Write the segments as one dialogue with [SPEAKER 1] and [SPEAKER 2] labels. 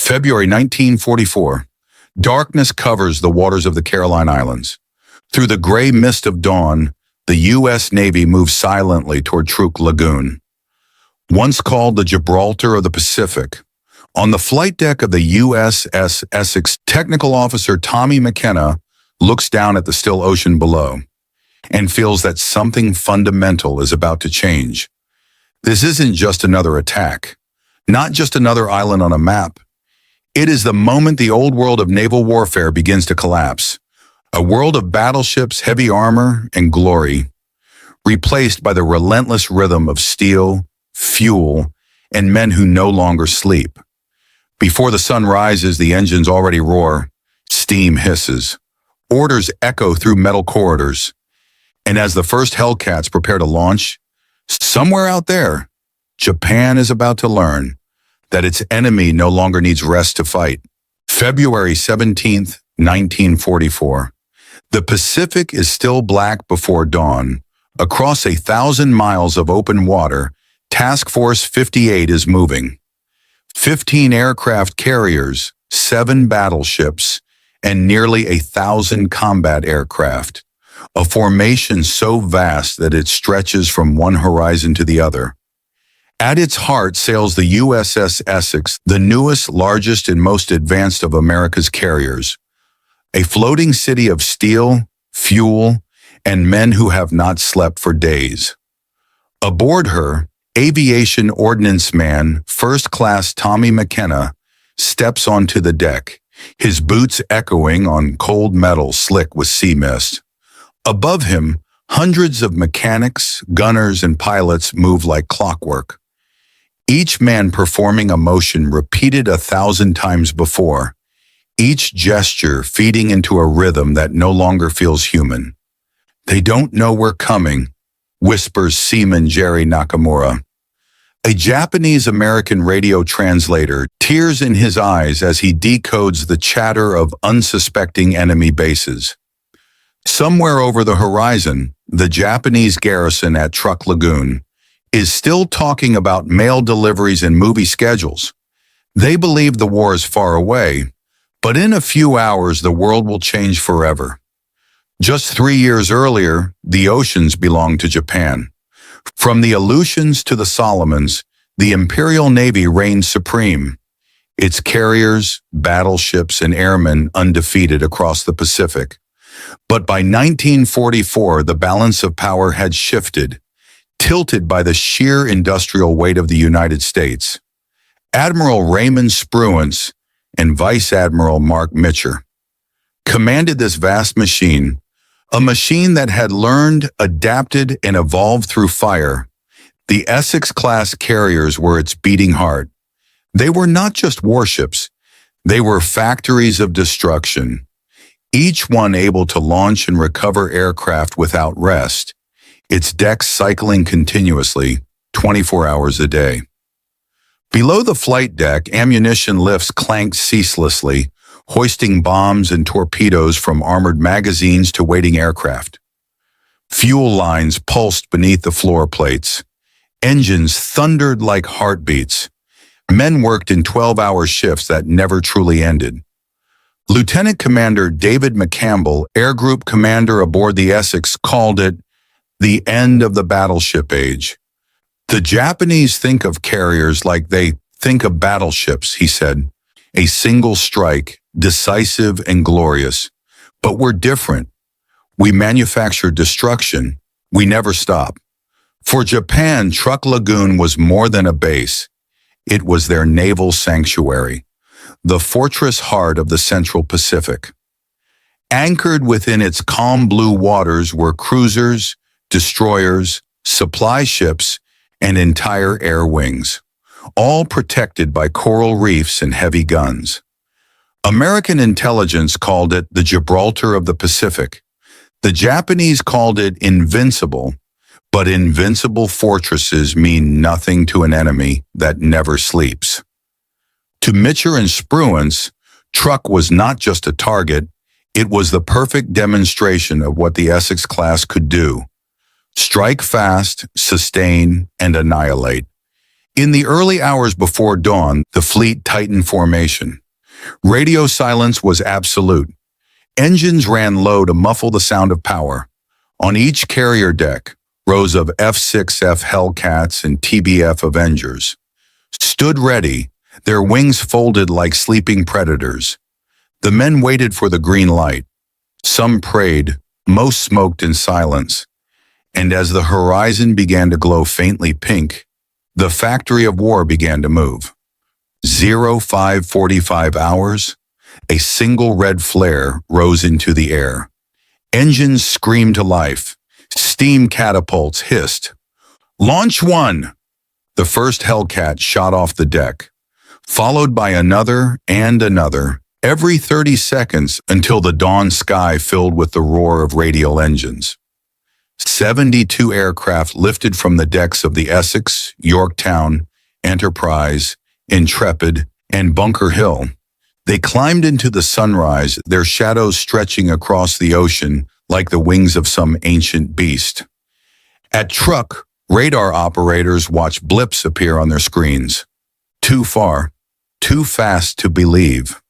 [SPEAKER 1] February 1944. Darkness covers the waters of the Caroline Islands. Through the gray mist of dawn, the U.S. Navy moves silently toward Truk Lagoon. Once called the Gibraltar of the Pacific, on the flight deck of the USS Essex, Technical Officer Tommy McKenna looks down at the still ocean below and feels that something fundamental is about to change. This isn't just another attack, not just another island on a map. It is the moment the old world of naval warfare begins to collapse. A world of battleships, heavy armor, and glory, replaced by the relentless rhythm of steel, fuel, and men who no longer sleep. Before the sun rises, the engines already roar, steam hisses, orders echo through metal corridors, and as the first Hellcats prepare to launch, somewhere out there, Japan is about to learn that its enemy no longer needs rest to fight. February 17th, 1944. The Pacific is still black before dawn. Across 1,000 miles of open water, Task Force 58 is moving. 15 aircraft carriers, 7 battleships, and nearly 1,000 combat aircraft. A formation so vast that it stretches from one horizon to the other. At its heart sails the USS Essex, the newest, largest, and most advanced of America's carriers. A floating city of steel, fuel, and men who have not slept for days. Aboard her, aviation ordnance man, first-class Tommy McKenna, steps onto the deck, his boots echoing on cold metal slick with sea mist. Above him, hundreds of mechanics, gunners, and pilots move like clockwork. Each man performing a motion repeated 1,000 times before, each gesture feeding into a rhythm that no longer feels human. "They don't know we're coming," whispers Seaman Jerry Nakamura. A Japanese-American radio translator, tears in his eyes as he decodes the chatter of unsuspecting enemy bases. Somewhere over the horizon, the Japanese garrison at Truk Lagoon is still talking about mail deliveries and movie schedules. They believe the war is far away, but in a few hours the world will change forever. Just 3 years earlier, the oceans belonged to Japan. From the Aleutians to the Solomons, the Imperial Navy reigned supreme, its carriers, battleships, and airmen undefeated across the Pacific. But by 1944, the balance of power had shifted, tilted by the sheer industrial weight of the United States. Admiral Raymond Spruance and Vice Admiral Mark Mitcher commanded this vast machine, a machine that had learned, adapted, and evolved through fire. The Essex-class carriers were its beating heart. They were not just warships, they were factories of destruction, each one able to launch and recover aircraft without rest, its decks cycling continuously, 24 hours a day. Below the flight deck, ammunition lifts clanked ceaselessly, hoisting bombs and torpedoes from armored magazines to waiting aircraft. Fuel lines pulsed beneath the floor plates. Engines thundered like heartbeats. Men worked in 12-hour shifts that never truly ended. Lieutenant Commander David McCampbell, Air Group Commander aboard the Essex, called it the end of the battleship age. "The Japanese think of carriers like they think of battleships," he said. "A single strike, decisive and glorious. But we're different. We manufacture destruction. We never stop." For Japan, Truk Lagoon was more than a base. It was their naval sanctuary, the fortress heart of the Central Pacific. Anchored within its calm blue waters were cruisers, destroyers, supply ships, and entire air wings, all protected by coral reefs and heavy guns. American intelligence called it the Gibraltar of the Pacific. The Japanese called it invincible, but invincible fortresses mean nothing to an enemy that never sleeps. To Mitcher and Spruance, Truk was not just a target, it was the perfect demonstration of what the Essex-class could do. Strike fast, sustain, and annihilate. In the early hours before dawn, the fleet tightened formation. Radio silence was absolute. Engines ran low to muffle the sound of power. On each carrier deck, rows of F-6F Hellcats and TBF Avengers stood ready, their wings folded like sleeping predators. The men waited for the green light. Some prayed, most smoked in silence. And as the horizon began to glow faintly pink, the factory of war began to move. 0545 hours, a single red flare rose into the air. Engines screamed to life. Steam catapults hissed. Launch one! The first Hellcat shot off the deck, followed by another and another, every 30 seconds until the dawn sky filled with the roar of radial engines. 72 aircraft lifted from the decks of the Essex, Yorktown, Enterprise, Intrepid, and Bunker Hill. They climbed into the sunrise, their shadows stretching across the ocean like the wings of some ancient beast. At Truk, radar operators watched blips appear on their screens. Too far, too fast to believe.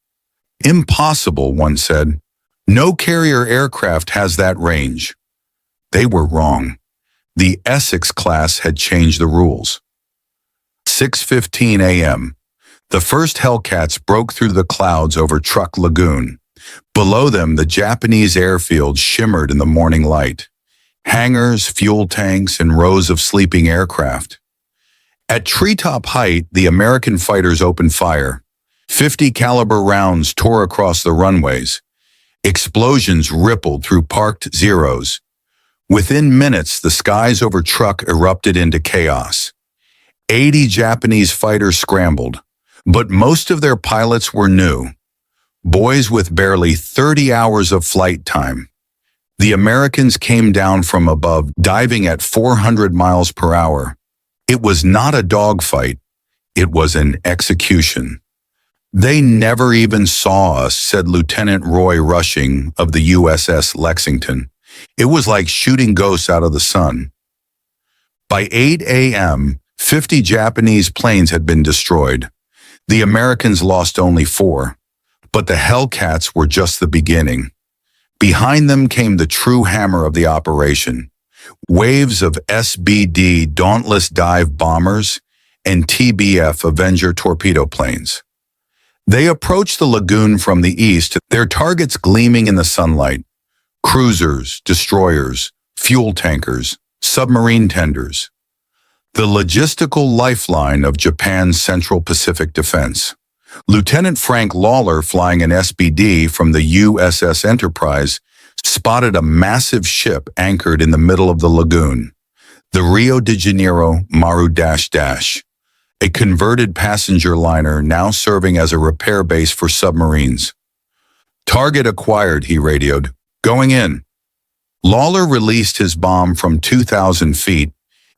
[SPEAKER 1] Impossible, one said. No carrier aircraft has that range. They were wrong. The Essex-class had changed the rules. 6:15 a.m. The first Hellcats broke through the clouds over Truk Lagoon. Below them, the Japanese airfield shimmered in the morning light. Hangars, fuel tanks, and rows of sleeping aircraft. At treetop height, the American fighters opened fire. 50 caliber rounds tore across the runways. Explosions rippled through parked Zeros. Within minutes, the skies over Truk erupted into chaos. 80 Japanese fighters scrambled, but most of their pilots were new. Boys with barely 30 hours of flight time. The Americans came down from above, diving at 400 miles per hour. It was not a dogfight. It was an execution. They never even saw us, said Lieutenant Roy Rushing of the USS Lexington. It was like shooting ghosts out of the sun. By 8 a.m., 50 Japanese planes had been destroyed. The Americans lost only 4, but the Hellcats were just the beginning. Behind them came the true hammer of the operation. Waves of SBD Dauntless dive bombers and TBF Avenger torpedo planes. They approached the lagoon from the east, their targets gleaming in the sunlight. Cruisers, destroyers, fuel tankers, submarine tenders. The logistical lifeline of Japan's Central Pacific defense. Lieutenant Frank Lawler, flying an SBD from the USS Enterprise, spotted a massive ship anchored in the middle of the lagoon. The Rio de Janeiro Maru --, a converted passenger liner now serving as a repair base for submarines. Target acquired, he radioed. Going in. Lawler released his bomb from 2,000 feet.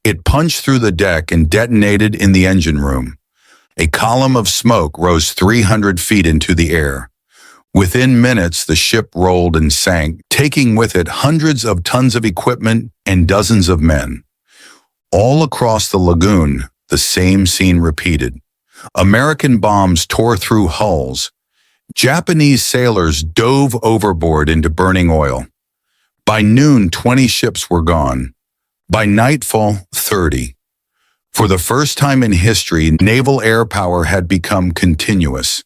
[SPEAKER 1] It punched through the deck and detonated in the engine room. A column of smoke rose 300 feet into the air. Within minutes, the ship rolled and sank, taking with it hundreds of tons of equipment and dozens of men. All across the lagoon, the same scene repeated. American bombs tore through hulls. Japanese sailors dove overboard into burning oil. By noon, 20 ships were gone. By nightfall, 30. For the first time in history, naval air power had become continuous.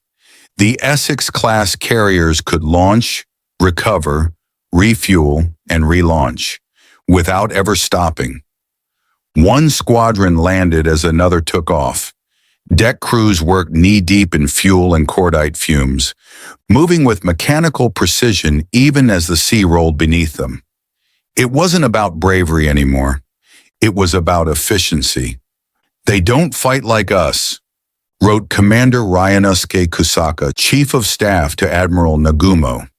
[SPEAKER 1] The Essex-class carriers could launch, recover, refuel, and relaunch, without ever stopping. One squadron landed as another took off. Deck crews worked knee-deep in fuel and cordite fumes, moving with mechanical precision even as the sea rolled beneath them. It wasn't about bravery anymore. It was about efficiency. They don't fight like us, wrote Commander Ryanosuke Kusaka, Chief of Staff to Admiral Nagumo.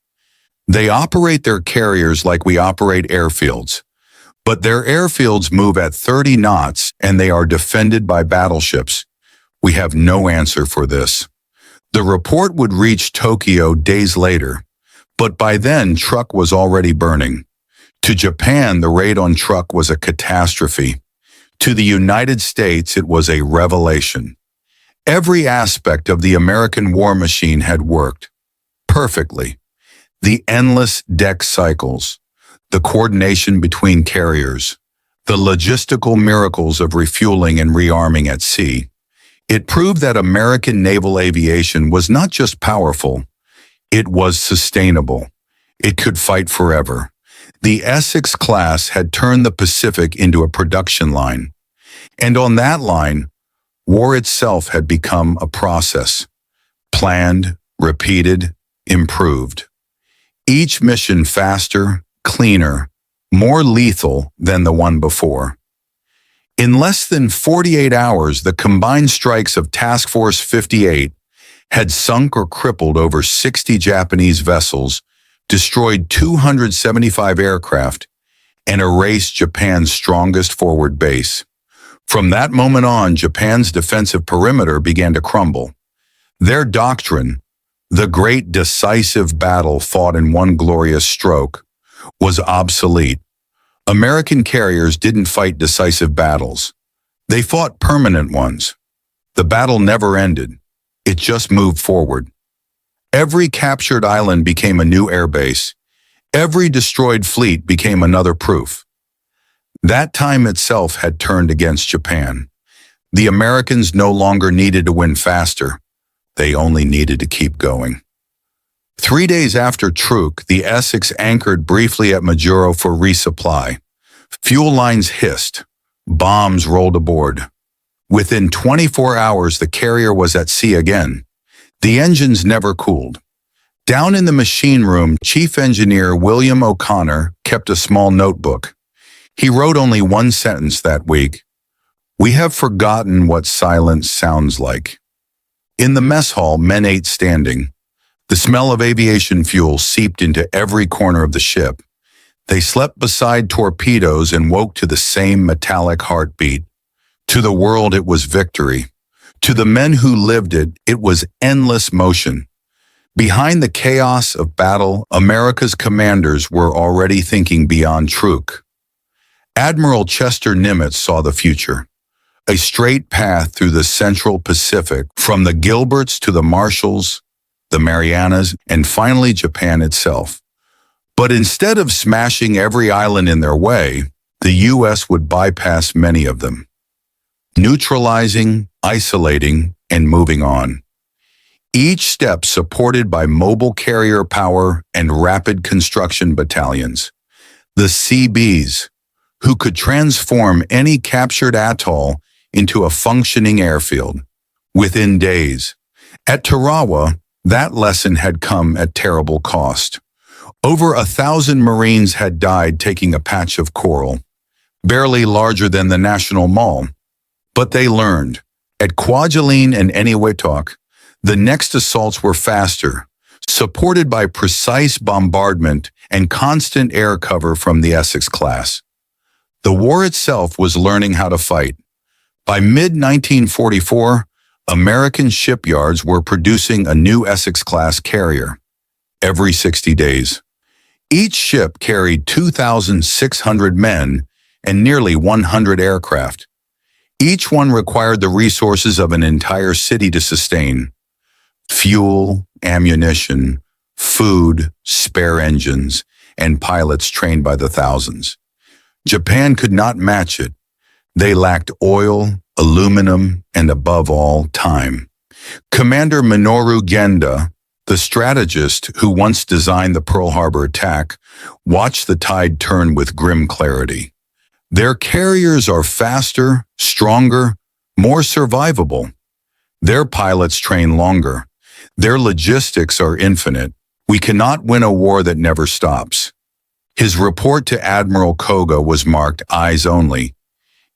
[SPEAKER 1] They operate their carriers like we operate airfields, but their airfields move at 30 knots and they are defended by battleships. We have no answer for this. The report would reach Tokyo days later, but by then Truk was already burning. To Japan, the raid on Truk was a catastrophe. To the United States, it was a revelation. Every aspect of the American war machine had worked perfectly. The endless deck cycles, the coordination between carriers, the logistical miracles of refueling and rearming at sea. It proved that American naval aviation was not just powerful, it was sustainable. It could fight forever. The Essex-class had turned the Pacific into a production line. And on that line, war itself had become a process. Planned, repeated, improved. Each mission faster, cleaner, more lethal than the one before. In less than 48 hours, the combined strikes of Task Force 58 had sunk or crippled over 60 Japanese vessels, destroyed 275 aircraft, and erased Japan's strongest forward base. From that moment on, Japan's defensive perimeter began to crumble. Their doctrine, the great decisive battle fought in one glorious stroke, was obsolete. American carriers didn't fight decisive battles. They fought permanent ones. The battle never ended. It just moved forward. Every captured island became a new airbase. Every destroyed fleet became another proof. That time itself had turned against Japan. The Americans no longer needed to win faster. They only needed to keep going. 3 days after Truk, the Essex anchored briefly at Majuro for resupply. Fuel lines hissed. Bombs rolled aboard. Within 24 hours, the carrier was at sea again. The engines never cooled. Down in the machine room, Chief Engineer William O'Connor kept a small notebook. He wrote only one sentence that week. "We have forgotten what silence sounds like." In the mess hall, men ate standing. The smell of aviation fuel seeped into every corner of the ship. They slept beside torpedoes and woke to the same metallic heartbeat. To the world, it was victory. To the men who lived it, it was endless motion. Behind the chaos of battle, America's commanders were already thinking beyond Truk. Admiral Chester Nimitz saw the future. A straight path through the central Pacific, from the Gilberts to the Marshalls, the Marianas, and finally Japan itself. But instead of smashing every island in their way, the U.S. would bypass many of them, neutralizing, isolating, and moving on. Each step supported by mobile carrier power and rapid construction battalions. The CBs, who could transform any captured atoll into a functioning airfield within days. At Tarawa, that lesson had come at terrible cost. Over 1,000 Marines had died taking a patch of coral, barely larger than the National Mall. But they learned. At Kwajalein and Eniwetok, the next assaults were faster, supported by precise bombardment and constant air cover from the Essex-class. The war itself was learning how to fight. By mid-1944, American shipyards were producing a new Essex-class carrier every 60 days. Each ship carried 2,600 men and nearly 100 aircraft. Each one required the resources of an entire city to sustain: fuel, ammunition, food, spare engines, and pilots trained by the thousands. Japan could not match it. They lacked oil, aluminum, and above all, time. Commander Minoru Genda, the strategist who once designed the Pearl Harbor attack, watched the tide turn with grim clarity. Their carriers are faster, stronger, more survivable. Their pilots train longer. Their logistics are infinite. We cannot win a war that never stops. His report to Admiral Koga was marked eyes only.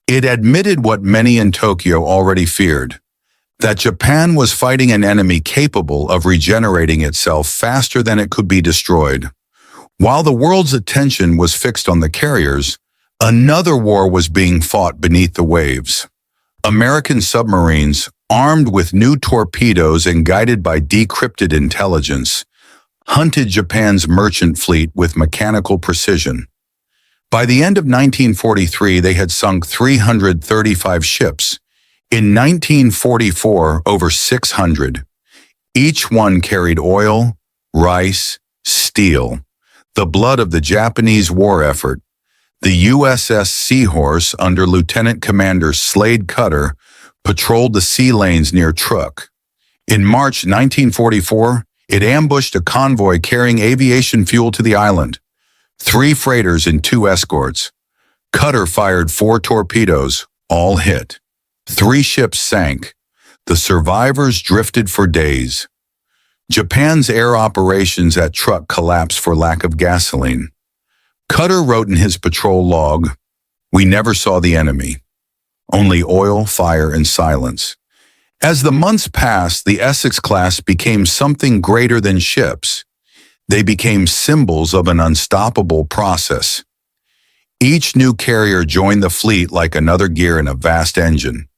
[SPEAKER 1] It admitted what many in Tokyo already feared, that Japan was fighting an enemy capable of regenerating itself faster than it could be destroyed. While the world's attention was fixed on the carriers, another war was being fought beneath the waves. American submarines, armed with new torpedoes and guided by decrypted intelligence, hunted Japan's merchant fleet with mechanical precision. By the end of 1943, they had sunk 335 ships. In 1944, over 600. Each one carried oil, rice, steel, the blood of the Japanese war effort. The USS Seahorse, under Lieutenant Commander Slade Cutter, patrolled the sea lanes near Truk. In March 1944, it ambushed a convoy carrying aviation fuel to the island. 3 freighters and 2 escorts. Cutter fired 4 torpedoes, all hit. 3 ships sank. The survivors drifted for days. Japan's air operations at Truk collapsed for lack of gasoline. Cutter wrote in his patrol log, "We never saw the enemy. Only oil, fire, and silence." As the months passed, the Essex-class became something greater than ships. They became symbols of an unstoppable process. Each new carrier joined the fleet like another gear in a vast engine.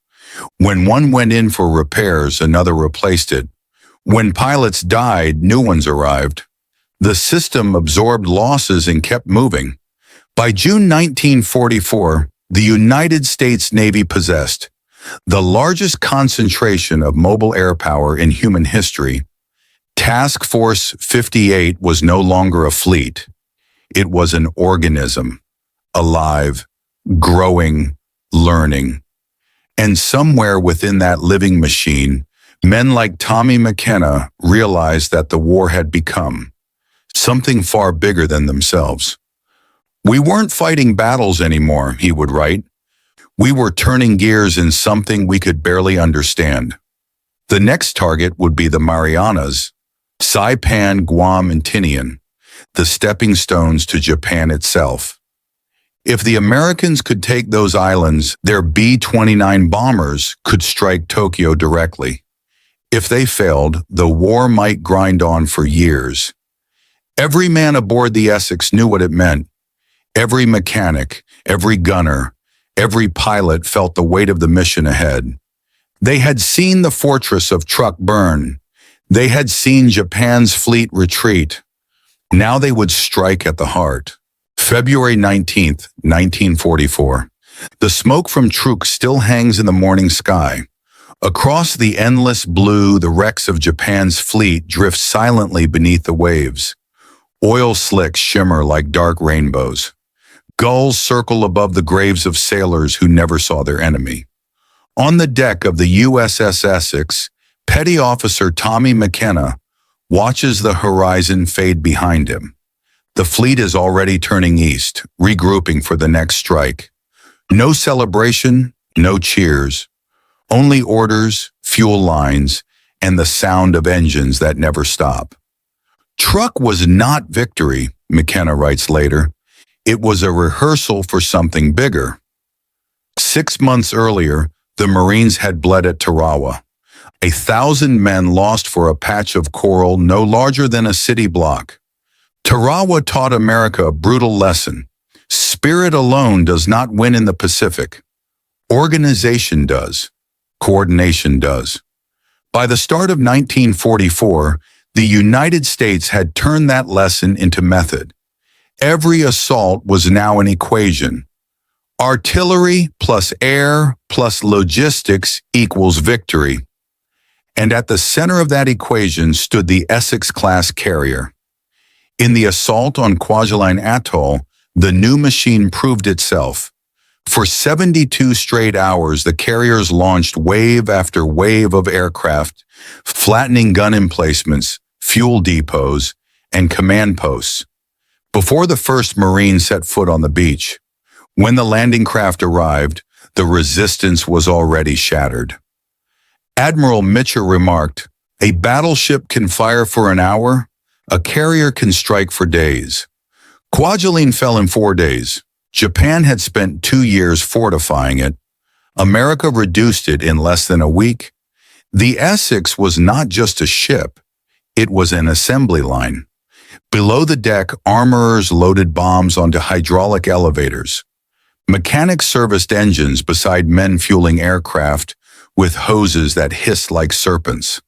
[SPEAKER 1] When one went in for repairs, another replaced it. When pilots died, new ones arrived. The system absorbed losses and kept moving. By June 1944, the United States Navy possessed the largest concentration of mobile air power in human history. Task Force 58 was no longer a fleet. It was an organism, alive, growing, learning. And somewhere within that living machine, men like Tommy McKenna realized that the war had become something far bigger than themselves. "We weren't fighting battles anymore," he would write. "We were turning gears in something we could barely understand." The next target would be the Marianas, Saipan, Guam, and Tinian, the stepping stones to Japan itself. If the Americans could take those islands, their B-29 bombers could strike Tokyo directly. If they failed, the war might grind on for years. Every man aboard the Essex knew what it meant. Every mechanic, every gunner, every pilot felt the weight of the mission ahead. They had seen the fortress of Truk burn. They had seen Japan's fleet retreat. Now they would strike at the heart. February 19th, 1944. The smoke from Truk still hangs in the morning sky. Across the endless blue, the wrecks of Japan's fleet drift silently beneath the waves. Oil slicks shimmer like dark rainbows. Gulls circle above the graves of sailors who never saw their enemy. On the deck of the USS Essex, Petty Officer Tommy McKenna watches the horizon fade behind him. The fleet is already turning east, regrouping for the next strike. No celebration, no cheers. Only orders, fuel lines, and the sound of engines that never stop. Truk was not victory, McKenna writes later. It was a rehearsal for something bigger. 6 months earlier, the Marines had bled at Tarawa. 1,000 men lost for a patch of coral no larger than a city block. Tarawa taught America a brutal lesson. Spirit alone does not win in the Pacific. Organization does. Coordination does. By the start of 1944, the United States had turned that lesson into method. Every assault was now an equation. Artillery plus air plus logistics equals victory. And at the center of that equation stood the Essex-class carrier. In the assault on Kwajalein Atoll, the new machine proved itself. For 72 straight hours, the carriers launched wave after wave of aircraft, flattening gun emplacements, fuel depots, and command posts. Before the first Marine set foot on the beach, when the landing craft arrived, the resistance was already shattered. Admiral Mitchell remarked, "A battleship can fire for an hour, a carrier can strike for days." Kwajalein fell in 4 days. Japan had spent 2 years fortifying it. America reduced it in less than a week. The Essex was not just a ship, it was an assembly line. Below the deck, armorers loaded bombs onto hydraulic elevators. Mechanics serviced engines beside men fueling aircraft with hoses that hissed like serpents.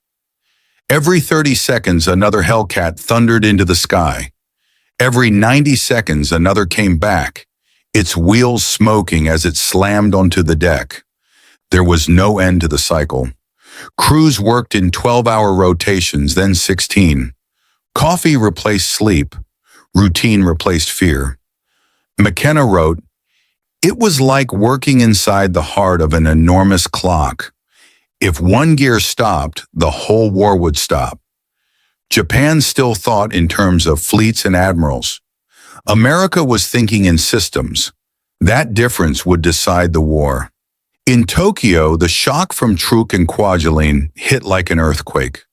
[SPEAKER 1] Every 30 seconds, another Hellcat thundered into the sky. Every 90 seconds, another came back, its wheels smoking as it slammed onto the deck. There was no end to the cycle. Crews worked in 12-hour rotations, then 16. Coffee replaced sleep. Routine replaced fear. McKenna wrote, "It was like working inside the heart of an enormous clock. If one gear stopped, the whole war would stop." Japan still thought in terms of fleets and admirals. America was thinking in systems. That difference would decide the war. In Tokyo, the shock from Truk and Kwajalein hit like an earthquake.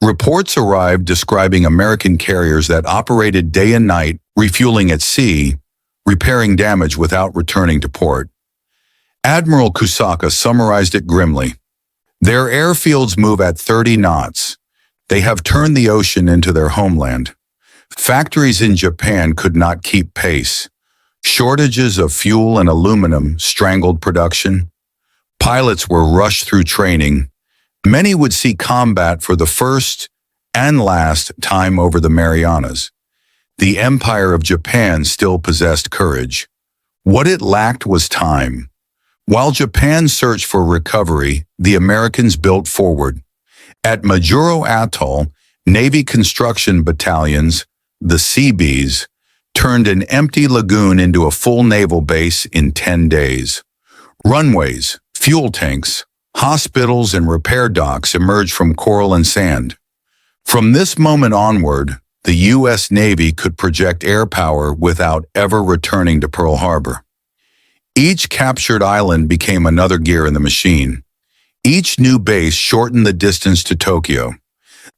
[SPEAKER 1] Reports arrived describing American carriers that operated day and night, refueling at sea, repairing damage without returning to port. Admiral Kusaka summarized it grimly. "Their airfields move at 30 knots. They have turned the ocean into their homeland. Factories in Japan could not keep pace. Shortages of fuel and aluminum strangled production. Pilots were rushed through training. Many would see combat for the first and last time over the Marianas. The Empire of Japan still possessed courage. What it lacked was time. While Japan searched for recovery, the Americans built forward. At Majuro Atoll, Navy construction battalions, the Seabees, turned an empty lagoon into a full naval base in 10 days. Runways, fuel tanks, hospitals, and repair docks emerged from coral and sand. From this moment onward, the U.S. Navy could project air power without ever returning to Pearl Harbor. Each captured island became another gear in the machine. Each new base shortened the distance to Tokyo.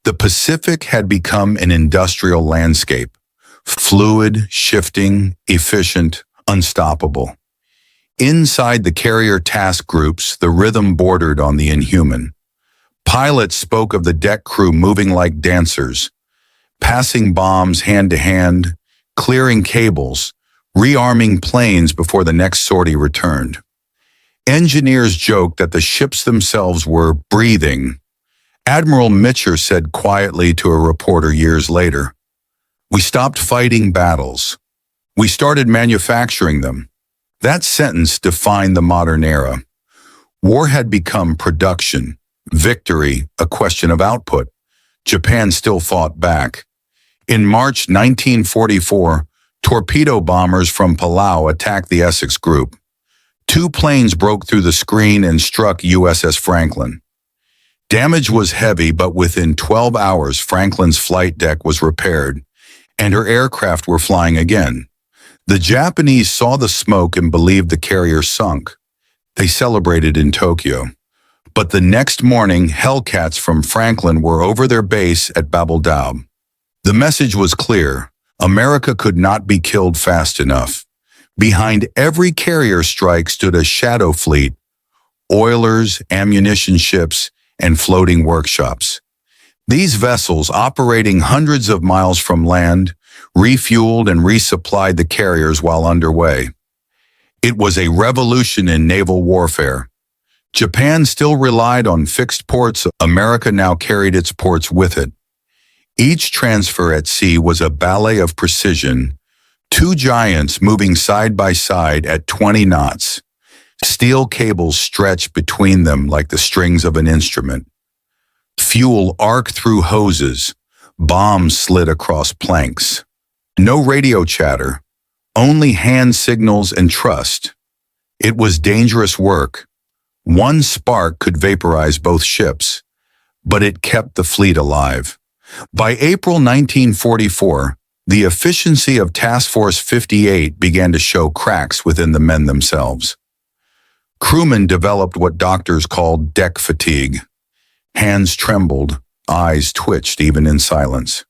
[SPEAKER 1] The Pacific had become an industrial landscape, fluid, shifting, efficient, unstoppable. Inside the carrier task groups, the rhythm bordered on the inhuman. Pilots spoke of the deck crew moving like dancers, passing bombs hand to hand, clearing cables, rearming planes before the next sortie returned. Engineers joked that the ships themselves were breathing. Admiral Mitcher said quietly to a reporter years later, "We stopped fighting battles. We started manufacturing them." That sentence defined the modern era. War had become production, victory, a question of output. Japan still fought back. In March 1944, torpedo bombers from Palau attacked the Essex Group. 2 planes broke through the screen and struck USS Franklin. Damage was heavy, but within 12 hours, Franklin's flight deck was repaired, and her aircraft were flying again. The Japanese saw the smoke and believed the carrier sunk. They celebrated in Tokyo. But the next morning, Hellcats from Franklin were over their base at Babel Daub. The message was clear. America could not be killed fast enough. Behind every carrier strike stood a shadow fleet, oilers, ammunition ships, and floating workshops. These vessels, operating hundreds of miles from land, refueled and resupplied the carriers while underway. It was a revolution in naval warfare. Japan still relied on fixed ports. America now carried its ports with it. Each transfer at sea was a ballet of precision, 2 giants moving side by side at 20 knots. Steel cables stretched between them like the strings of an instrument. Fuel arced through hoses, bombs slid across planks. No radio chatter, only hand signals and trust. It was dangerous work. One spark could vaporize both ships, but it kept the fleet alive. By April 1944, the efficiency of Task Force 58 began to show cracks within the men themselves. Crewmen developed what doctors called deck fatigue. Hands trembled, eyes twitched even in silence.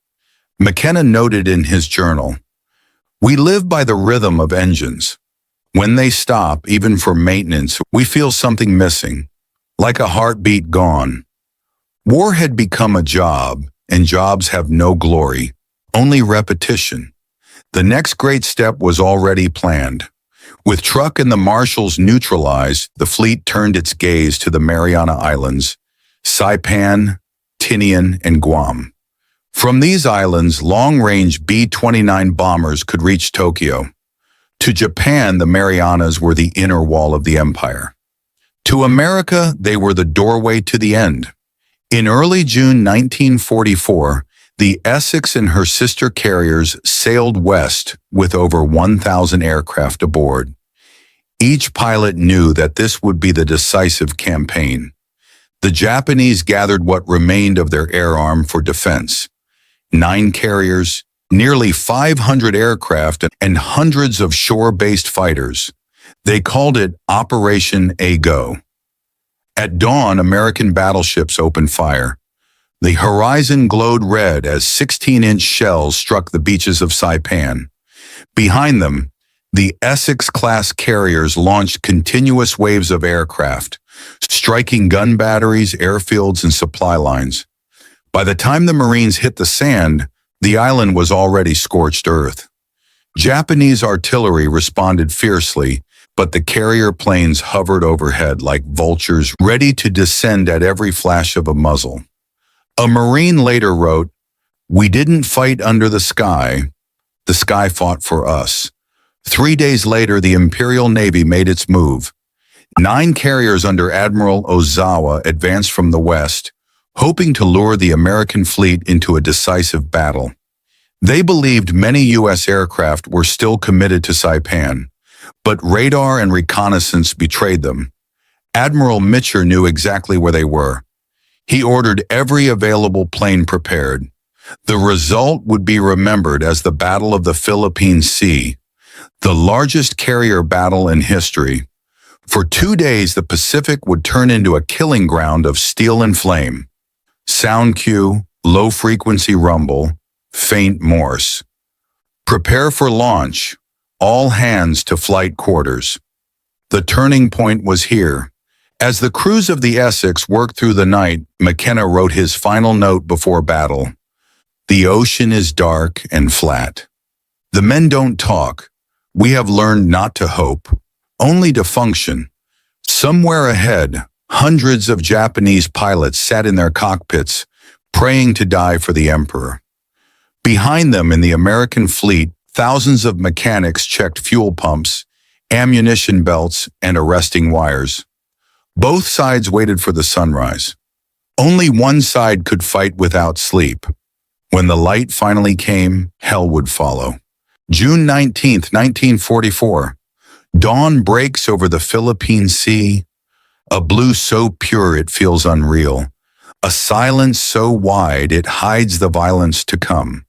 [SPEAKER 1] McKenna noted in his journal, "We live by the rhythm of engines. When they stop, even for maintenance, we feel something missing, like a heartbeat gone." War had become a job, and jobs have no glory, only repetition. The next great step was already planned. With Truk and the Marshalls neutralized, the fleet turned its gaze to the Mariana Islands, Saipan, Tinian, and Guam. From these islands, long-range B-29 bombers could reach Tokyo. To Japan, the Marianas were the inner wall of the empire. To America, they were the doorway to the end. In early June 1944, the Essex and her sister carriers sailed west with over 1,000 aircraft aboard. Each pilot knew that this would be the decisive campaign. The Japanese gathered what remained of their air arm for defense. 9 carriers, nearly 500 aircraft, and hundreds of shore-based fighters. They called it Operation Hailstone. At dawn, American battleships opened fire. The horizon glowed red as 16-inch shells struck the beaches of Saipan. Behind them, the Essex-class carriers launched continuous waves of aircraft, striking gun batteries, airfields, and supply lines. By the time the Marines hit the sand, the island was already scorched earth. Japanese artillery responded fiercely, but the carrier planes hovered overhead like vultures ready to descend at every flash of a muzzle. A Marine later wrote, "We didn't fight under the sky fought for us." 3 days later, the Imperial Navy made its move. 9 carriers under Admiral Ozawa advanced from the west, hoping to lure the American fleet into a decisive battle. They believed many U.S. aircraft were still committed to Saipan, but radar and reconnaissance betrayed them. Admiral Mitcher knew exactly where they were. He ordered every available plane prepared. The result would be remembered as the Battle of the Philippine Sea, the largest carrier battle in history. For 2 days, the Pacific would turn into a killing ground of steel and flame. Sound cue, low-frequency rumble, faint Morse. Prepare for launch. All hands to flight quarters. The turning point was here. As the crews of the Essex worked through the night, McKenna wrote his final note before battle. "The ocean is dark and flat. The men don't talk. We have learned not to hope, only to function." Somewhere ahead, hundreds of Japanese pilots sat in their cockpits, praying to die for the Emperor. Behind them in the American fleet, thousands of mechanics checked fuel pumps, ammunition belts, and arresting wires. Both sides waited for the sunrise. Only one side could fight without sleep. When the light finally came, hell would follow. June 19, 1944. Dawn breaks over the Philippine Sea, a blue so pure it feels unreal, a silence so wide it hides the violence to come.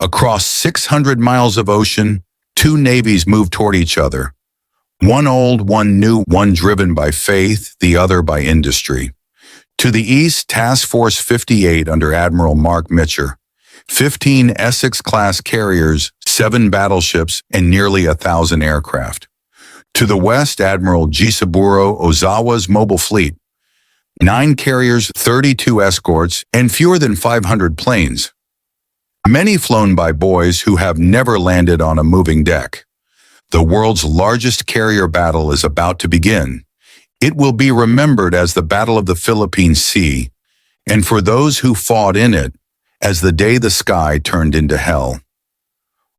[SPEAKER 1] Across 600 miles of ocean, 2 navies move toward each other. One old, one new, one driven by faith, the other by industry. To the east, Task Force 58 under Admiral Mark Mitcher. 15 Essex-class carriers, 7 battleships, and nearly 1,000 aircraft. To the west, Admiral Jisaburo Ozawa's mobile fleet. 9 carriers, 32 escorts, and fewer than 500 planes. Many flown by boys who have never landed on a moving deck. The world's largest carrier battle is about to begin. It will be remembered as the Battle of the Philippine Sea, and for those who fought in it, as the day the sky turned into hell.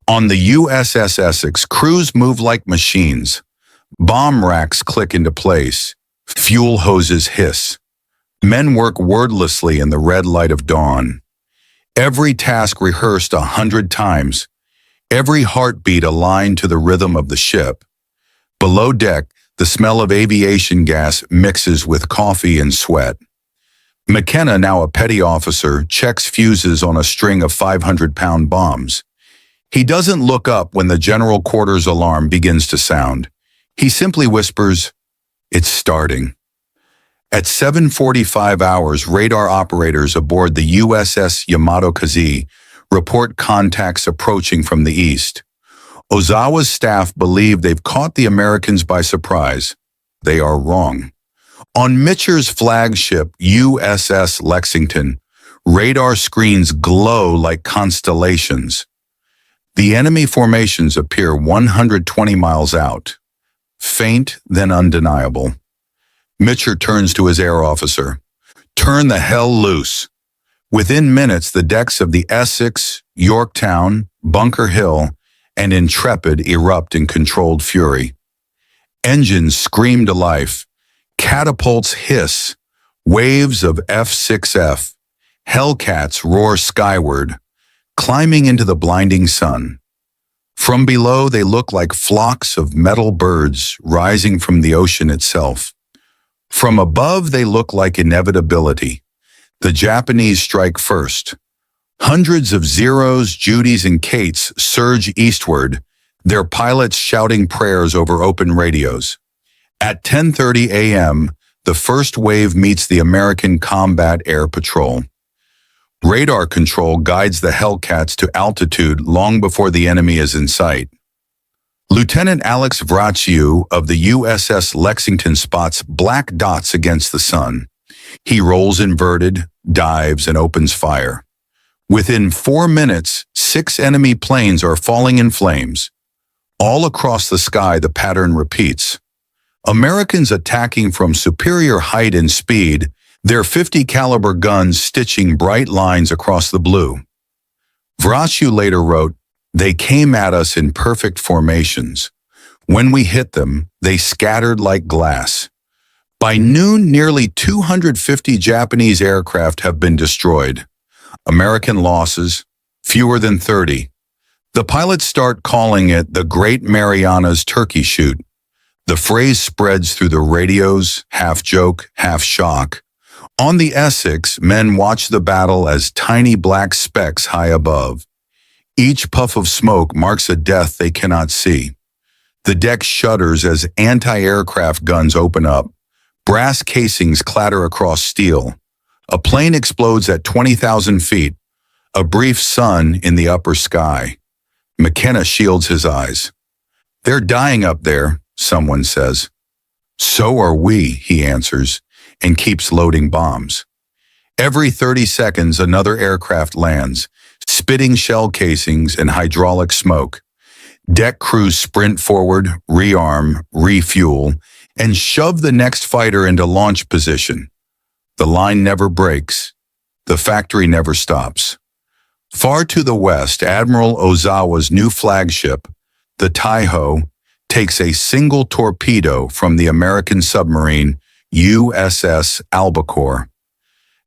[SPEAKER 1] On the USS Essex, crews move like machines. Bomb racks click into place. Fuel hoses hiss. Men work wordlessly in the red light of dawn. Every task rehearsed 100 times. Every heartbeat aligned to the rhythm of the ship. Below deck, the smell of aviation gas mixes with coffee and sweat. McKenna, now a petty officer, checks fuses on a string of 500-pound bombs. He doesn't look up when the general quarters alarm begins to sound. He simply whispers, "It's starting." At 7:45 hours, radar operators aboard the USS Kamikaze report contacts approaching from the east. Ozawa's staff believe they've caught the Americans by surprise. They are wrong. On Mitcher's flagship USS Lexington, radar screens glow like constellations. The enemy formations appear 120 miles out. Faint, then undeniable. Mitcher turns to his air officer. "Turn the hell loose." Within minutes, the decks of the Essex, Yorktown, Bunker Hill, and intrepid erupt in controlled fury. Engines scream to life, catapults hiss, waves of F-6F, Hellcats roar skyward, climbing into the blinding sun. From below, they look like flocks of metal birds rising from the ocean itself. From above, they look like inevitability. The Japanese strike first. Hundreds of Zeros, Judys, and Kates surge eastward, their pilots shouting prayers over open radios. At 10:30 a.m., the first wave meets the American Combat Air Patrol. Radar control guides the Hellcats to altitude long before the enemy is in sight. Lieutenant Alex Vraciu of the USS Lexington spots black dots against the sun. He rolls inverted, dives, and opens fire. Within 4 minutes, 6 enemy planes are falling in flames. All across the sky, the pattern repeats. Americans attacking from superior height and speed, their .50 caliber guns stitching bright lines across the blue. Vraciu later wrote, "They came at us in perfect formations. When we hit them, they scattered like glass." By noon, nearly 250 Japanese aircraft have been destroyed. American losses, fewer than 30. The pilots start calling it the Great Marianas Turkey Shoot. The phrase spreads through the radios, half joke, half shock. On the Essex, men watch the battle as tiny black specks high above. Each puff of smoke marks a death they cannot see. The deck shudders as anti-aircraft guns open up. Brass casings clatter across steel. A plane explodes at 20,000 feet. A brief sun in the upper sky. McKenna shields his eyes. "They're dying up there," someone says. "So are we," he answers, and keeps loading bombs. Every 30 seconds, another aircraft lands, spitting shell casings and hydraulic smoke. Deck crews sprint forward, rearm, refuel, and shove the next fighter into launch position. The line never breaks. The factory never stops. Far to the west, Admiral Ozawa's new flagship, the Taiho, takes a single torpedo from the American submarine USS Albacore.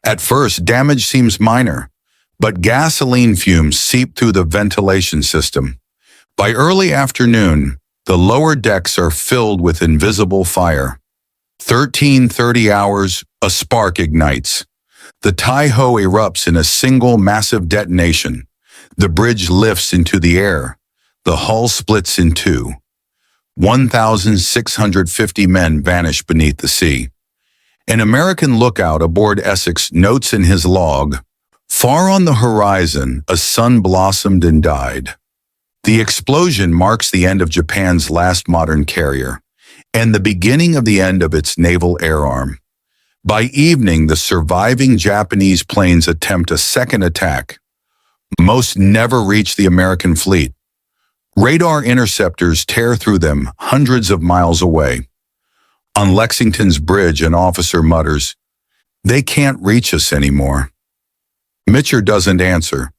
[SPEAKER 1] At first, damage seems minor, but gasoline fumes seep through the ventilation system. By early afternoon, the lower decks are filled with invisible fire. 13:30 hours, a spark ignites. The Taiho erupts in a single massive detonation. The bridge lifts into the air. The hull splits in two. 1,650 men vanish beneath the sea. An American lookout aboard Essex notes in his log, "Far on the horizon, a sun blossomed and died." The explosion marks the end of Japan's last modern carrier, and the beginning of the end of its naval air arm. By evening, the surviving Japanese planes attempt a second attack. Most never reach the American fleet. Radar interceptors tear through them hundreds of miles away. On Lexington's bridge, an officer mutters, "They can't reach us anymore." Mitcher doesn't answer.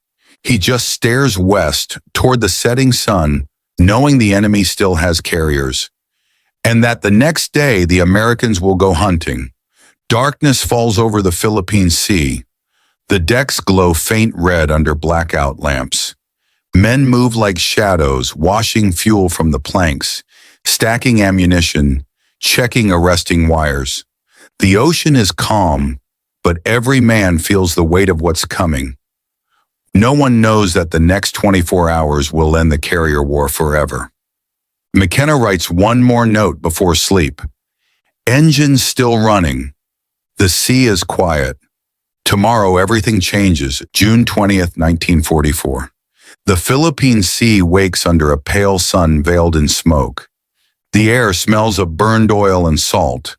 [SPEAKER 1] He just stares west toward the setting sun, knowing the enemy still has carriers, and that the next day the Americans will go hunting. Darkness falls over the Philippine Sea. The decks glow faint red under blackout lamps. Men move like shadows, washing fuel from the planks, stacking ammunition, checking arresting wires. The ocean is calm, but every man feels the weight of what's coming. No one knows that the next 24 hours will end the carrier war forever. McKenna writes one more note before sleep. "Engines still running. The sea is quiet. Tomorrow everything changes." June 20th, 1944. The Philippine Sea wakes under a pale sun veiled in smoke. The air smells of burned oil and salt.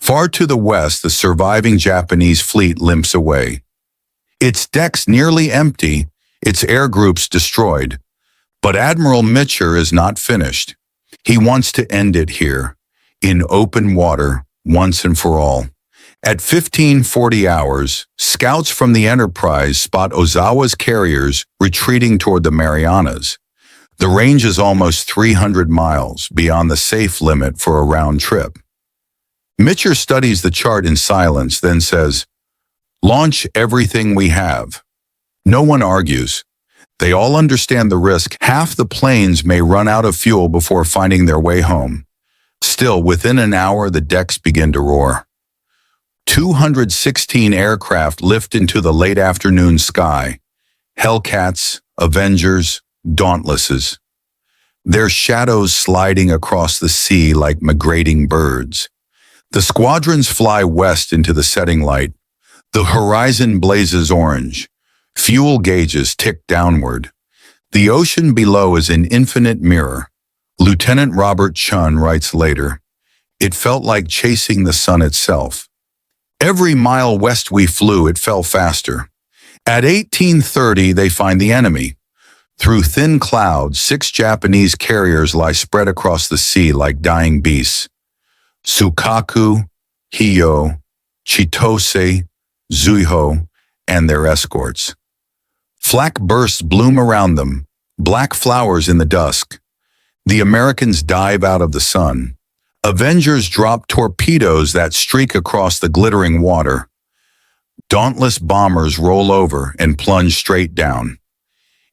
[SPEAKER 1] Far to the west, the surviving Japanese fleet limps away. Its decks nearly empty, its air groups destroyed. But Admiral Mitcher is not finished. He wants to end it here, in open water, once and for all. At 15:40 hours, scouts from the Enterprise spot Ozawa's carriers retreating toward the Marianas. The range is almost 300 miles beyond the safe limit for a round trip. Mitchell studies the chart in silence, then says, "Launch everything we have." No one argues. They all understand the risk. Half the planes may run out of fuel before finding their way home. Still, within an hour, the decks begin to roar. 216 aircraft lift into the late afternoon sky. Hellcats, Avengers, Dauntlesses. Their shadows sliding across the sea like migrating birds. The squadrons fly west into the setting light. The horizon blazes orange. Fuel gauges tick downward. The ocean below is an infinite mirror. Lieutenant Robert Chun writes later, "It felt like chasing the sun itself. Every mile west we flew, it fell faster. At 18:30, they find the enemy. Through thin clouds, 6 Japanese carriers lie spread across the sea like dying beasts. Sukaku, Hiyo, Chitose, Zuiho, and their escorts. Flak bursts bloom around them, black flowers in the dusk. The Americans dive out of the sun. Avengers drop torpedoes that streak across the glittering water. Dauntless bombers roll over and plunge straight down.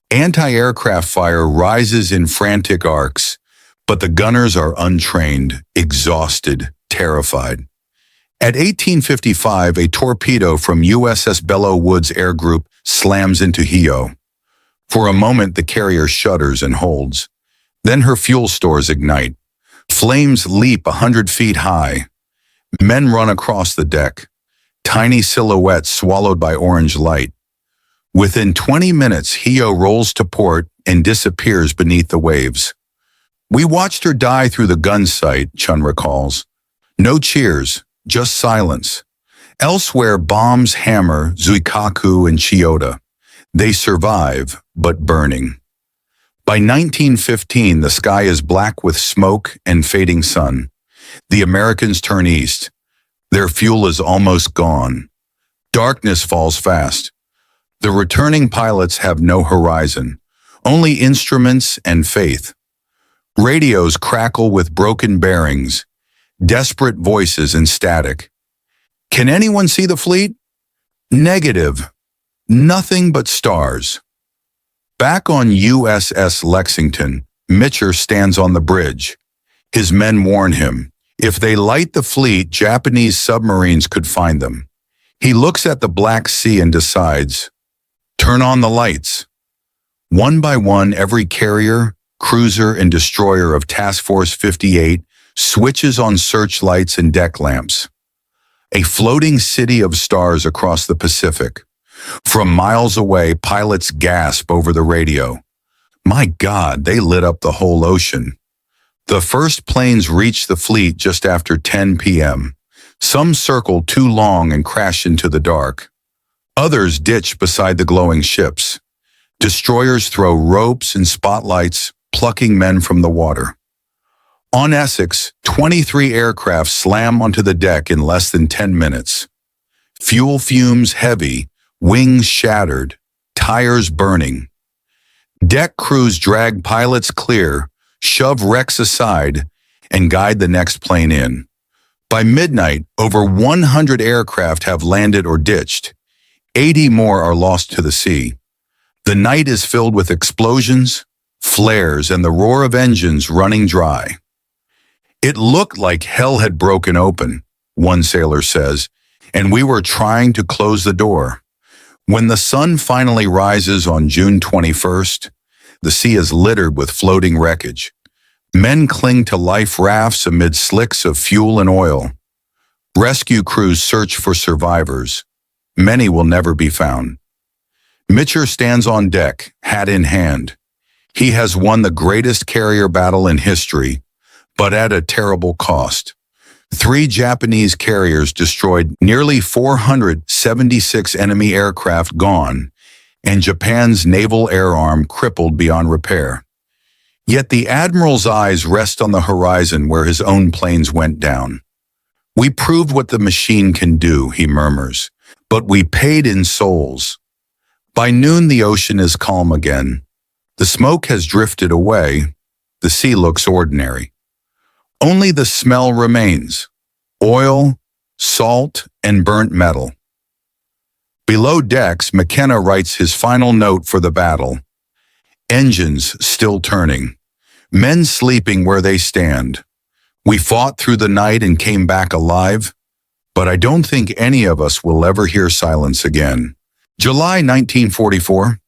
[SPEAKER 1] Anti-aircraft fire rises in frantic arcs, but the gunners are untrained, exhausted, terrified. At 18:55, a torpedo from USS Belleau Wood's air group slams into Hiyo. For a moment, the carrier shudders and holds. Then her fuel stores ignite. Flames leap 100 feet high. Men run across the deck, tiny silhouettes swallowed by orange light. Within 20 minutes, Hiyo rolls to port and disappears beneath the waves. "We watched her die through the gun sight," Chun recalls. "No cheers, just silence. Elsewhere, bombs hammer Zuikaku and Chiyoda. They survive, but burning." By 1915, the sky is black with smoke and fading sun. The Americans turn east. Their fuel is almost gone. Darkness falls fast. The returning pilots have no horizon, only instruments and faith. Radios crackle with broken bearings, desperate voices and static. "Can anyone see the fleet?" "Negative. Nothing but stars." Back on USS Lexington, Mitchell stands on the bridge. His men warn him, if they light the fleet, Japanese submarines could find them. He looks at the Black Sea and decides, turn on the lights. One by one, every carrier, cruiser, and destroyer of Task Force 58 switches on searchlights and deck lamps. A floating city of stars across the Pacific. From miles away, pilots gasp over the radio. My God, they lit up the whole ocean. The first planes reach the fleet just after 10 p.m. Some circle too long and crash into the dark. Others ditch beside the glowing ships. Destroyers throw ropes and spotlights, plucking men from the water. On Essex, 23 aircraft slam onto the deck in less than 10 minutes. Fuel fumes heavy, wings shattered, tires burning. Deck crews drag pilots clear, shove wrecks aside, and guide the next plane in. By midnight, over 100 aircraft have landed or ditched. 80 more are lost to the sea. The night is filled with explosions, flares, and the roar of engines running dry. "It looked like hell had broken open," one sailor says, "and we were trying to close the door." When the sun finally rises on June 21st, the sea is littered with floating wreckage. Men cling to life rafts amid slicks of fuel and oil. Rescue crews search for survivors. Many will never be found. Mitchell stands on deck, hat in hand. He has won the greatest carrier battle in history, but at a terrible cost. 3 Japanese carriers destroyed, nearly 476 enemy aircraft gone, and Japan's naval air arm crippled beyond repair. Yet the admiral's eyes rest on the horizon where his own planes went down. "We proved what the machine can do," he murmurs, "but we paid in souls." By noon, the ocean is calm again. The smoke has drifted away. The sea looks ordinary. Only the smell remains: oil, salt, and burnt metal. Below decks, McKenna writes his final note for the battle. Engines still turning. Men sleeping where they stand. We fought through the night and came back alive, but I don't think any of us will ever hear silence again. July 1944.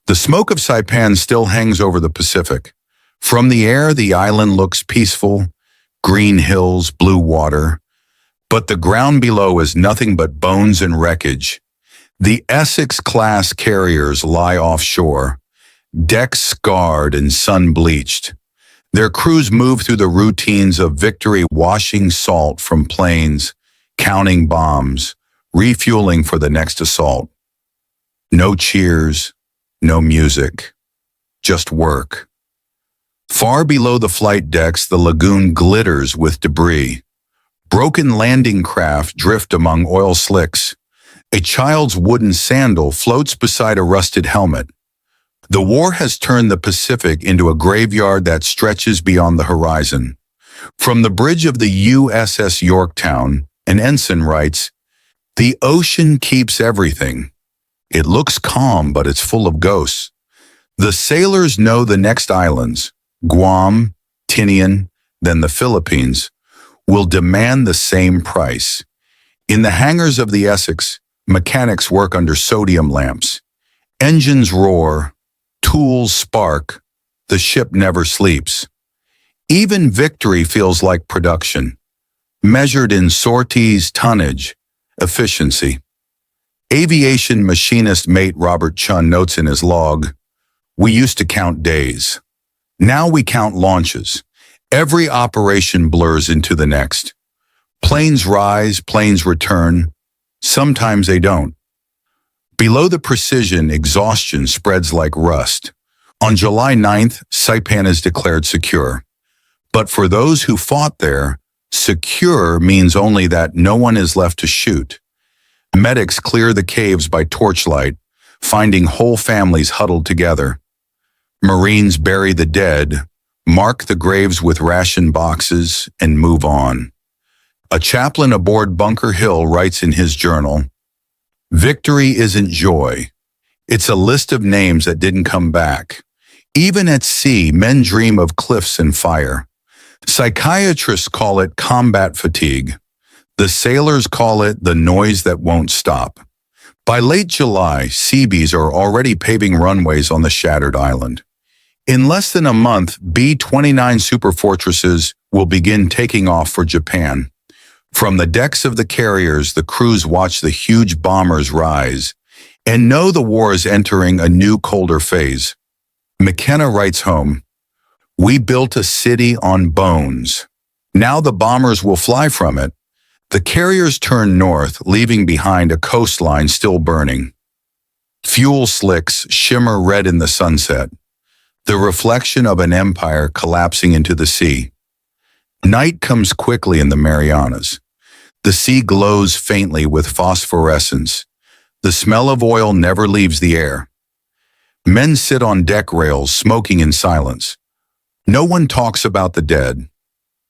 [SPEAKER 1] The smoke of Saipan still hangs over the Pacific. From the air, the island looks peaceful, green hills, blue water. But the ground below is nothing but bones and wreckage. The Essex-class carriers lie offshore, decks scarred and sun-bleached. Their crews move through the routines of victory, washing salt from planes, counting bombs, refueling for the next assault. No cheers, no music, just work. Far below the flight decks, the lagoon glitters with debris. Broken landing craft drift among oil slicks. A child's wooden sandal floats beside a rusted helmet. The war has turned the Pacific into a graveyard that stretches beyond the horizon. From the bridge of the USS Yorktown, an ensign writes, "The ocean keeps everything. It looks calm, but it's full of ghosts." The sailors know the next islands, Guam, Tinian, then the Philippines, will demand the same price. In the hangars of the Essex, mechanics work under sodium lamps. Engines roar, tools spark, the ship never sleeps. Even victory feels like production, measured in sorties, tonnage, efficiency. Aviation machinist mate Robert Chun notes in his log, "We used to count days. Now we count launches. Every operation blurs into the next. Planes rise, planes return. Sometimes they don't." Below the precision, exhaustion spreads like rust. On July 9th, Saipan is declared secure. But for those who fought there, secure means only that no one is left to shoot. Medics clear the caves by torchlight, finding whole families huddled together. Marines bury the dead, mark the graves with ration boxes, and move on. A chaplain aboard Bunker Hill writes in his journal, "Victory isn't joy. It's a list of names that didn't come back. Even at sea, men dream of cliffs and fire. Psychiatrists call it combat fatigue. The sailors call it the noise that won't stop." By late July, Seabees are already paving runways on the shattered island. In less than a month, B-29 superfortresses will begin taking off for Japan. From the decks of the carriers, the crews watch the huge bombers rise and know the war is entering a new, colder phase. McKenna writes home, "We built a city on bones. Now the bombers will fly from it." The carriers turn north, leaving behind a coastline still burning. Fuel slicks shimmer red in the sunset, the reflection of an empire collapsing into the sea. Night comes quickly in the Marianas. The sea glows faintly with phosphorescence. The smell of oil never leaves the air. Men sit on deck rails, smoking in silence. No one talks about the dead.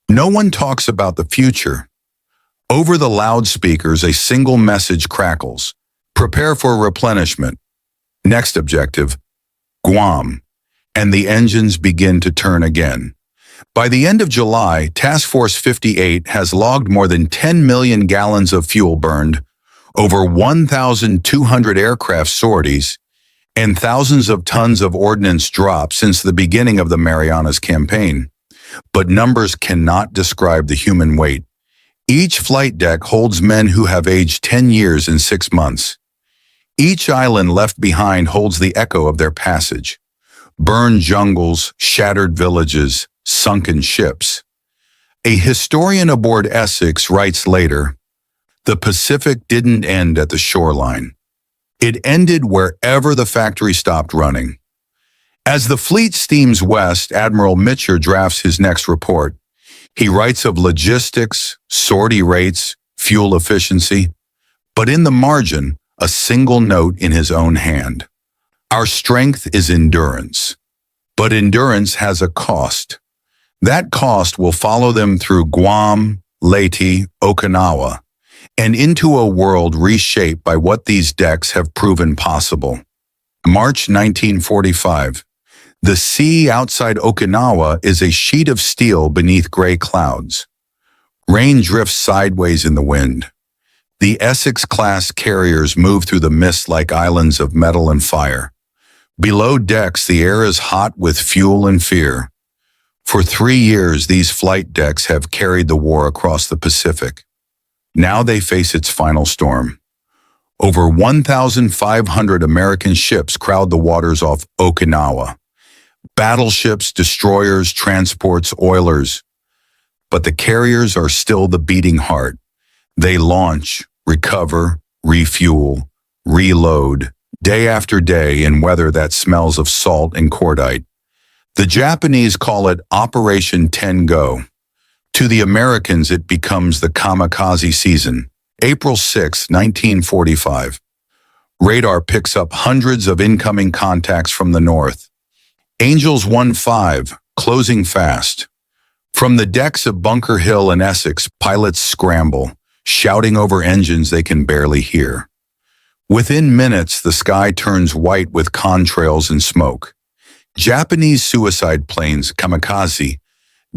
[SPEAKER 1] No one talks about the future. Over the loudspeakers, a single message crackles. Prepare for replenishment. Next objective, Guam. And the engines begin to turn again. By the end of July, Task Force 58 has logged more than 10 million gallons of fuel burned, over 1,200 aircraft sorties, and thousands of tons of ordnance dropped since the beginning of the Marianas campaign. But numbers cannot describe the human weight. Each flight deck holds men who have aged 10 years and 6 months. Each island left behind holds the echo of their passage. Burned jungles, shattered villages, sunken ships. A historian aboard Essex writes later, "The Pacific didn't end at the shoreline. It ended wherever the factory stopped running." As the fleet steams west, Admiral Mitcher drafts his next report. He writes of logistics, sortie rates, fuel efficiency, but in the margin, a single note in his own hand. "Our strength is endurance. But endurance has a cost. That cost will follow them through Guam, Leyte, Okinawa, and into a world reshaped by what these decks have proven possible. March 1945. The sea outside Okinawa is a sheet of steel beneath gray clouds. Rain drifts sideways in the wind. The Essex-class carriers move through the mist like islands of metal and fire. Below decks, the air is hot with fuel and fear. For 3 years, these flight decks have carried the war across the Pacific. Now they face its final storm. Over 1,500 American ships crowd the waters off Okinawa. Battleships, destroyers, transports, oilers. But the carriers are still the beating heart. They launch, recover, refuel, reload, day after day in weather that smells of salt and cordite. The Japanese call it Operation 10 Go. To the Americans, it becomes the Kamikaze season. April 6, 1945. Radar picks up hundreds of incoming contacts from the north. Angels 1-5, closing fast. From the decks of Bunker Hill and Essex, pilots scramble, shouting over engines they can barely hear. Within minutes, the sky turns white with contrails and smoke. Japanese suicide planes, Kamikaze,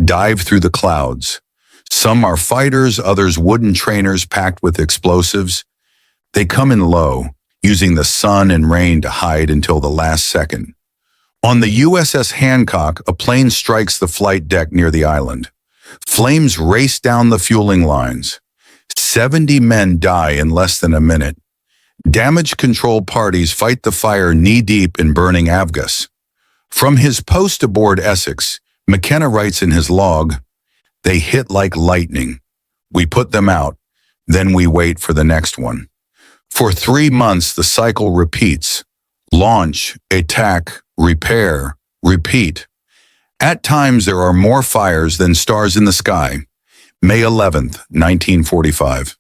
[SPEAKER 1] dive through the clouds. Some are fighters, others wooden trainers packed with explosives. They come in low, using the sun and rain to hide until the last second. On the USS Hancock, a plane strikes the flight deck near the island. Flames race down the fueling lines. 70 men die in less than a minute. Damage control parties fight the fire knee-deep in burning avgas. From his post aboard Essex, McKenna writes in his log, "They hit like lightning. We put them out, then we wait for the next one." For 3 months, the cycle repeats. Launch, attack, repair, repeat. At times, there are more fires than stars in the sky. May 11th, 1945.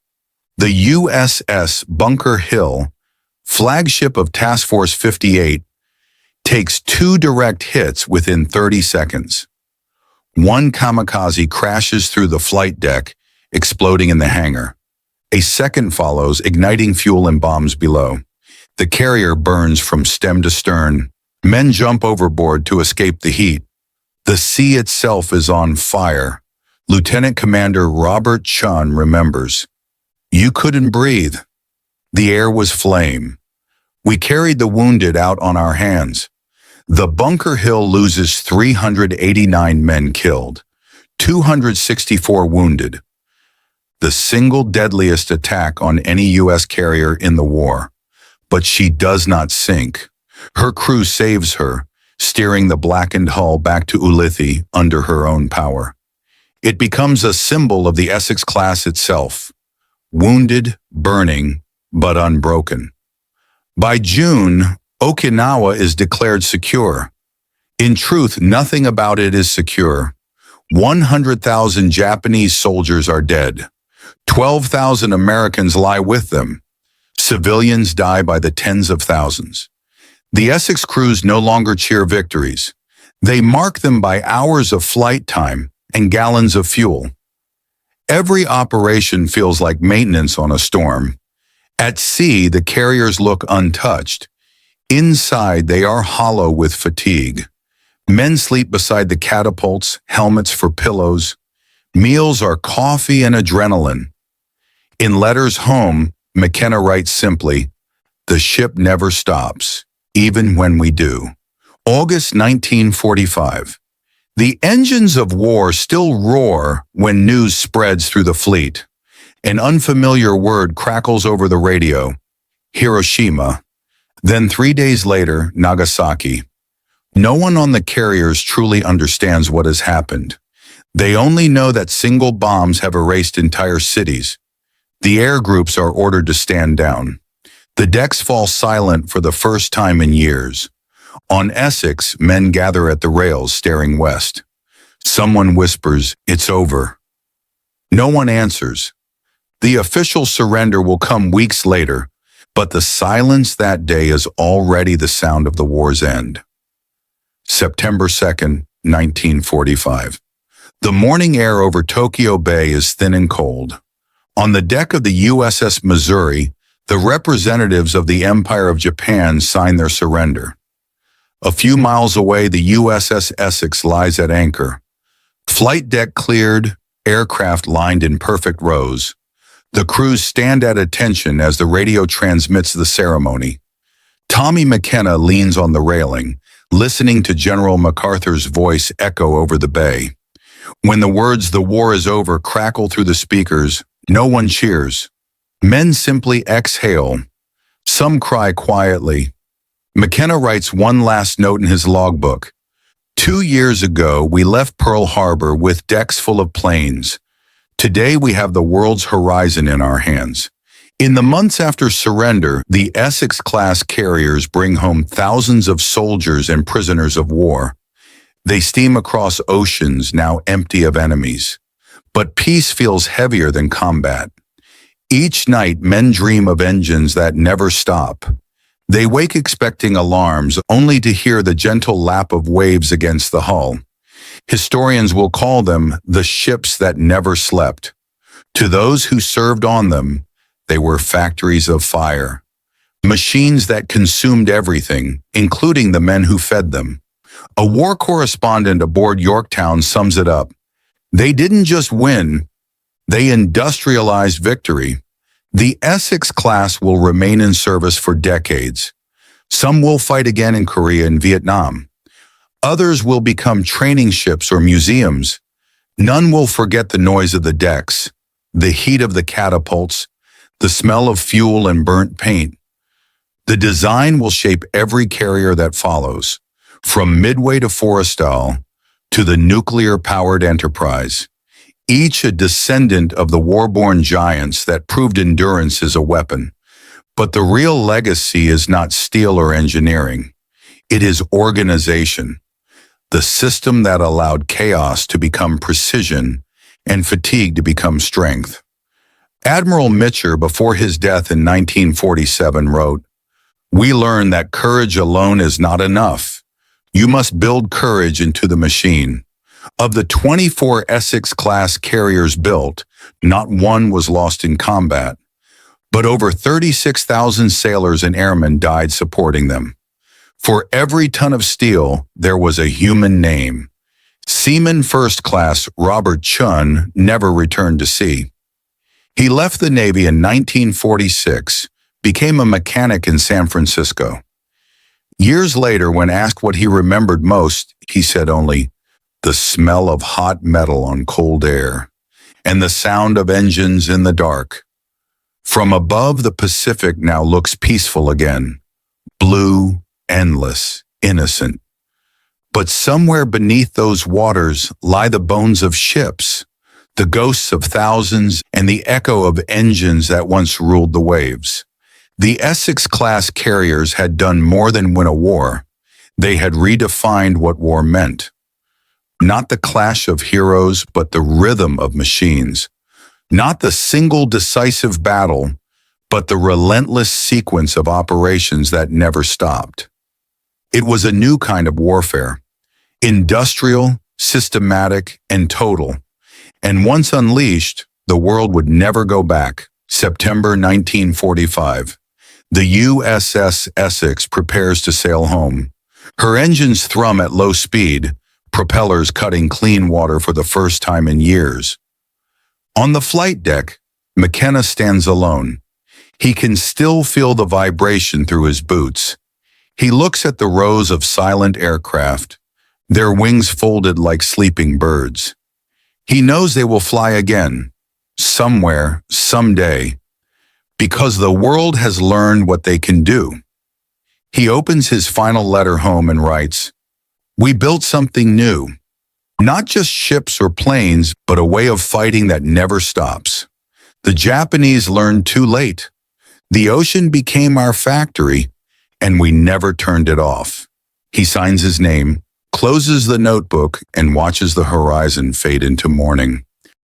[SPEAKER 1] The USS Bunker Hill, flagship of Task Force 58, takes 2 direct hits within 30 seconds. One kamikaze crashes through the flight deck, exploding in the hangar. A second follows, igniting fuel and bombs below. The carrier burns from stem to stern. Men jump overboard to escape the heat. The sea itself is on fire. Lieutenant Commander Robert Chun remembers, "You couldn't breathe. The air was flame. We carried the wounded out on our hands." The Bunker Hill loses 389 men killed, 264 wounded. The single deadliest attack on any U.S. carrier in the war. But she does not sink. Her crew saves her, steering the blackened hull back to Ulithi under her own power. It becomes a symbol of the Essex-class itself. Wounded, burning, but unbroken. By June, Okinawa is declared secure. In truth, nothing about it is secure. 100,000 Japanese soldiers are dead. 12,000 Americans lie with them. Civilians die by the tens of thousands. The Essex crews no longer cheer victories. They mark them by hours of flight time and gallons of fuel. Every operation feels like maintenance on a storm. At sea, the carriers look untouched. Inside, they are hollow with fatigue. Men sleep beside the catapults, helmets for pillows. Meals are coffee and adrenaline. In letters home, McKenna writes simply, "The ship never stops, even when we do." August 1945. The engines of war still roar when news spreads through the fleet. An unfamiliar word crackles over the radio, Hiroshima. Then 3 days later, Nagasaki. No one on the carriers truly understands what has happened. They only know that single bombs have erased entire cities. The air groups are ordered to stand down. The decks fall silent for the first time in years. On Essex, men gather at the rails staring west. Someone whispers, "It's over." No one answers. The official surrender will come weeks later, but the silence that day is already the sound of the war's end. September 2nd, 1945. The morning air over Tokyo Bay is thin and cold. On the deck of the USS Missouri, the representatives of the Empire of Japan sign their surrender. A few miles away, the USS Essex lies at anchor. Flight deck cleared, aircraft lined in perfect rows. The crews stand at attention as the radio transmits the ceremony. Tommy McKenna leans on the railing, listening to General MacArthur's voice echo over the bay. When the words "the war is over" crackle through the speakers, no one cheers. Men simply exhale. Some cry quietly. McKenna writes one last note in his logbook. 2 years ago, we left Pearl Harbor with decks full of planes. Today, we have the world's horizon in our hands. In the months after surrender, the Essex-class carriers bring home thousands of soldiers and prisoners of war. They steam across oceans now empty of enemies. But peace feels heavier than combat. Each night, men dream of engines that never stop. They wake expecting alarms, only to hear the gentle lap of waves against the hull. Historians will call them the ships that never slept. To those who served on them, they were factories of fire. Machines that consumed everything, including the men who fed them. A war correspondent aboard Yorktown sums it up. They didn't just win, they industrialized victory. The Essex-class will remain in service for decades. Some will fight again in Korea and Vietnam. Others will become training ships or museums. None will forget the noise of the decks, the heat of the catapults, the smell of fuel and burnt paint. The design will shape every carrier that follows, from Midway to Forrestal to the nuclear-powered Enterprise. Each a descendant of the war-born giants that proved endurance is a weapon. But the real legacy is not steel or engineering. It is organization, the system that allowed chaos to become precision and fatigue to become strength. Admiral Mitcher, before his death in 1947, wrote, "We learn that courage alone is not enough. You must build courage into the machine." Of the 24 Essex-class carriers built, not one was lost in combat, but over 36,000 sailors and airmen died supporting them. For every ton of steel, there was a human name. Seaman First Class Robert Chun never returned to sea. He left the Navy in 1946, became a mechanic in San Francisco. Years later, when asked what he remembered most, he said only, "The smell of hot metal on cold air, and the sound of engines in the dark." From above, the Pacific now looks peaceful again, blue, endless, innocent. But somewhere beneath those waters lie the bones of ships, the ghosts of thousands, and the echo of engines that once ruled the waves. The Essex-class carriers had done more than win a war. They had redefined what war meant. Not the clash of heroes, but the rhythm of machines. Not the single decisive battle, but the relentless sequence of operations that never stopped. It was a new kind of warfare, industrial, systematic, and total. And once unleashed, the world would never go back. September 1945. The USS Essex prepares to sail home. Her engines thrum at low speed, propellers cutting clean water for the first time in years. On the flight deck, McKenna stands alone. He can still feel the vibration through his boots. He looks at the rows of silent aircraft, their wings folded like sleeping birds. He knows they will fly again, somewhere, someday, because the world has learned what they can do. He opens his final letter home and writes, "We built something new, not just ships or planes, but a way of fighting that never stops. The Japanese learned too late. The ocean became our factory, and we never turned it off." He signs his name, closes the notebook, and watches the horizon fade into morning.